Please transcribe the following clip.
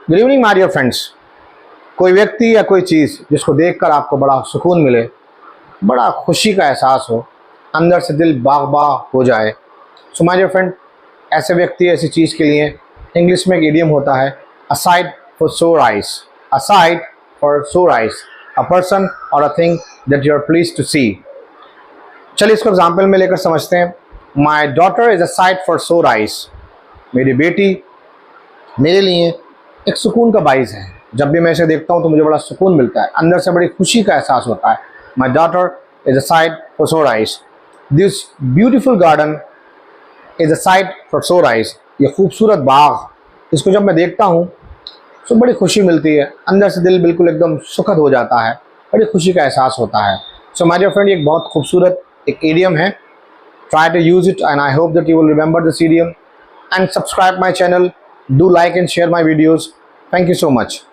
Good evening my dear friends. कोई व्यक्ति या कोई चीज़ जिसको देखकर आपको बड़ा सुकून मिले, बड़ा खुशी का एहसास हो, अंदर से दिल बाग बाग हो जाए। सो माय डियर फ्रेंड, ऐसे व्यक्ति ऐसी चीज़ के लिए इंग्लिश में एक इडियम होता है, a sight for sore eyes. A sight for sore eyes, a person और a thing that you are please to see. चलिए इसको एग्जाम्पल में लेकर समझते हैं। My daughter is a sight for sore eyes. मेरी बेटी मेरे लिए एक सुकून का बाइस है। जब भी मैं इसे देखता हूँ तो मुझे बड़ा सुकून मिलता है, अंदर से बड़ी खुशी का एहसास होता है। My daughter is a sight for sore eyes. This beautiful garden is a sight for sore eyes. ये खूबसूरत बाग, इसको जब मैं देखता हूँ तो बड़ी खुशी मिलती है, अंदर से दिल बिल्कुल एकदम सुखद हो जाता है, बड़ी खुशी का एहसास होता है। सो माय डियर फ्रेंड, ये एक बहुत खूबसूरत एक इडियम है। Try to use it and I hope that you will remember this idiom and subscribe my channel. Do like and share my videos. Thank you so much.